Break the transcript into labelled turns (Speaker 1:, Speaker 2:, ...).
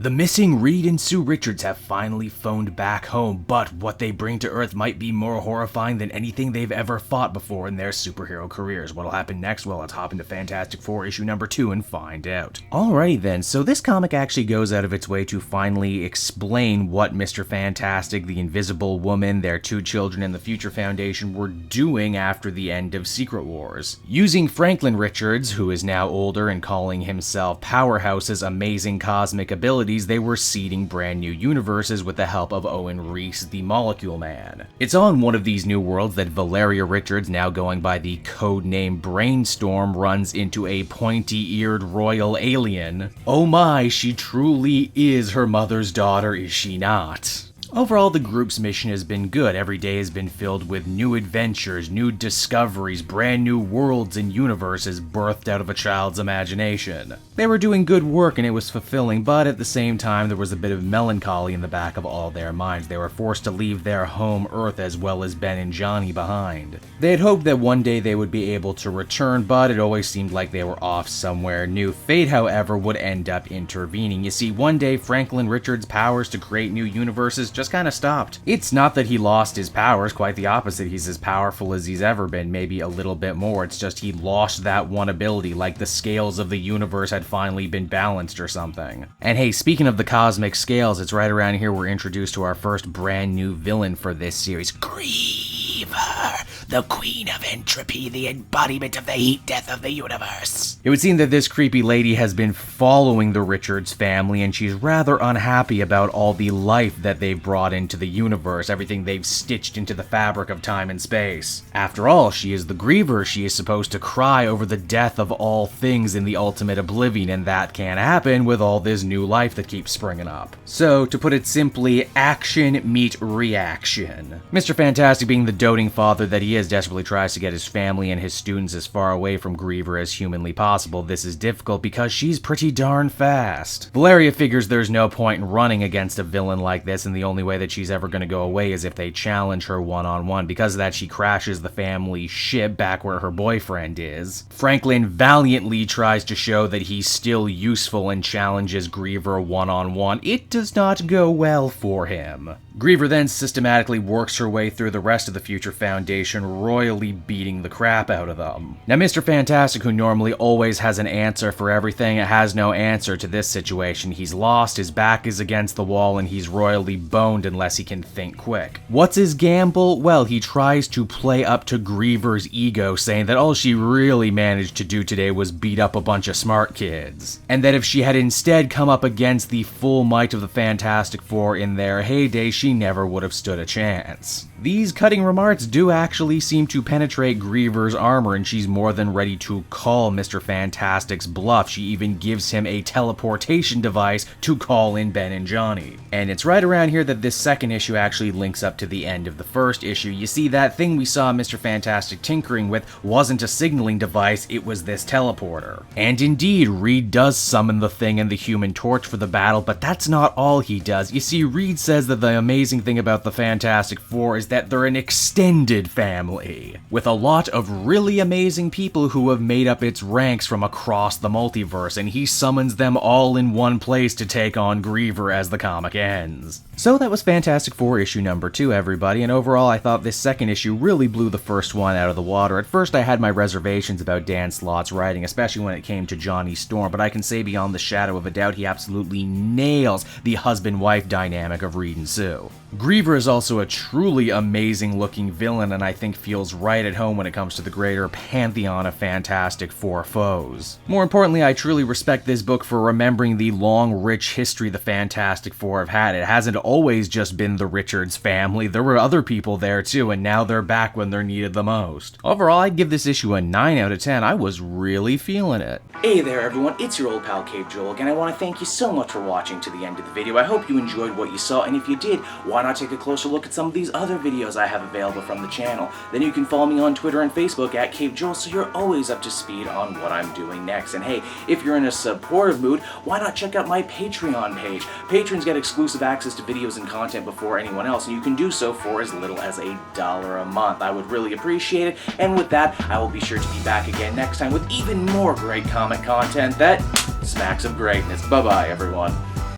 Speaker 1: The missing Reed and Sue Richards have finally phoned back home, but what they bring to Earth might be more horrifying than anything they've ever fought before in their superhero careers. What'll happen next? Well, let's hop into Fantastic Four issue number 2 and find out. Alrighty then, so this comic actually goes out of its way to finally explain what Mr. Fantastic, the Invisible Woman, their 2 children, and the Future Foundation were doing after the end of Secret Wars. Using Franklin Richards, who is now older and calling himself Powerhouse's amazing cosmic abilities, they were seeding brand new universes with the help of Owen Reese, the Molecule Man. It's on one of these new worlds that Valeria Richards, now going by the codename Brainstorm, runs into a pointy-eared royal alien. Oh my, she truly is her mother's daughter, is she not? Overall, the group's mission has been good. Every day has been filled with new adventures, new discoveries, brand new worlds and universes birthed out of a child's imagination. They were doing good work and it was fulfilling, but at the same time there was a bit of melancholy in the back of all their minds. They were forced to leave their home Earth as well as Ben and Johnny behind. They had hoped that one day they would be able to return, but it always seemed like they were off somewhere new. Fate, however, would end up intervening. You see, one day Franklin Richards' powers to create new universes just kind of stopped. It's not that he lost his powers, quite the opposite. He's as powerful as he's ever been, maybe a little bit more. It's just he lost that one ability, like the scales of the universe had finally been balanced or something. And hey, speaking of the cosmic scales, it's right around here we're introduced to our first brand new villain for this series, Griever, the Queen of Entropy, the embodiment of the heat death of the universe. It would seem that this creepy lady has been following the Richards family, and she's rather unhappy about all the life that they've brought into the universe, everything they've stitched into the fabric of time and space. After all, she is the Griever. She is supposed to cry over the death of all things in the ultimate oblivion, and that can't happen with all this new life that keeps springing up. So, to put it simply, action meet reaction. Mr. Fantastic, being the doting father that he is, desperately tries to get his family and his students as far away from Griever as humanly possible. This is difficult because she's pretty darn fast. Valeria figures there's no point in running against a villain like this, and the only way that she's ever going to go away is if they challenge her one-on-one. Because of that, she crashes the family ship back where her boyfriend is. Franklin valiantly tries to show that he's still useful and challenges Griever one-on-one. It does not go well for him. Griever then systematically works her way through the rest of the Future Foundation, royally beating the crap out of them. Now, Mr. Fantastic, who normally always has an answer for everything, has no answer to this situation. He's lost, his back is against the wall, and he's royally boned unless he can think quick. What's his gamble? Well, he tries to play up to Griever's ego, saying that all she really managed to do today was beat up a bunch of smart kids. And that if she had instead come up against the full might of the Fantastic Four in their heyday, she never would have stood a chance. These cutting remarks do actually seem to penetrate Griever's armor, and she's more than ready to call Mr. Fantastic's bluff. She even gives him a teleportation device to call in Ben and Johnny. And it's right around here that this second issue actually links up to the end of the first issue. You see, that thing we saw Mr. Fantastic tinkering with wasn't a signaling device, it was this teleporter. And indeed, Reed does summon the thing and the Human Torch for the battle, but that's not all he does. You see, Reed says that the amazing thing about the Fantastic Four is that they're an extended family, with a lot of really amazing people who have made up its ranks from across the multiverse, and he summons them all in one place to take on Griever as the comic ends. So that was Fantastic Four issue number 2, everybody, and overall I thought this second issue really blew the first one out of the water. At first I had my reservations about Dan Slott's writing, especially when it came to Johnny Storm, but I can say beyond the shadow of a doubt he absolutely nails the husband-wife dynamic of Reed and Sue. Griever is also a truly amazing looking villain, and I think feels right at home when it comes to the greater pantheon of Fantastic Four foes. More importantly, I truly respect this book for remembering the long, rich history the Fantastic Four have had. It hasn't always just been the Richards family, there were other people there too, and now they're back when they're needed the most. Overall, I'd give this issue a 9 out of 10. I was really feeling it. Hey there everyone, it's your old pal Cave Joel again. I want to thank you so much for watching to the end of the video. I hope you enjoyed what you saw, and if you did, why not take a closer look at some of these other videos I have available from the channel. Then you can follow me on Twitter and Facebook at Cave Joel, so you're always up to speed on what I'm doing next. And hey, if you're in a supportive mood, why not check out my Patreon page? Patrons get exclusive access to videos and content before anyone else, and you can do so for as little as $1 a month. I would really appreciate it, and with that, I will be sure to be back again next time with even more great comic content that smacks of greatness. Bye-bye, everyone.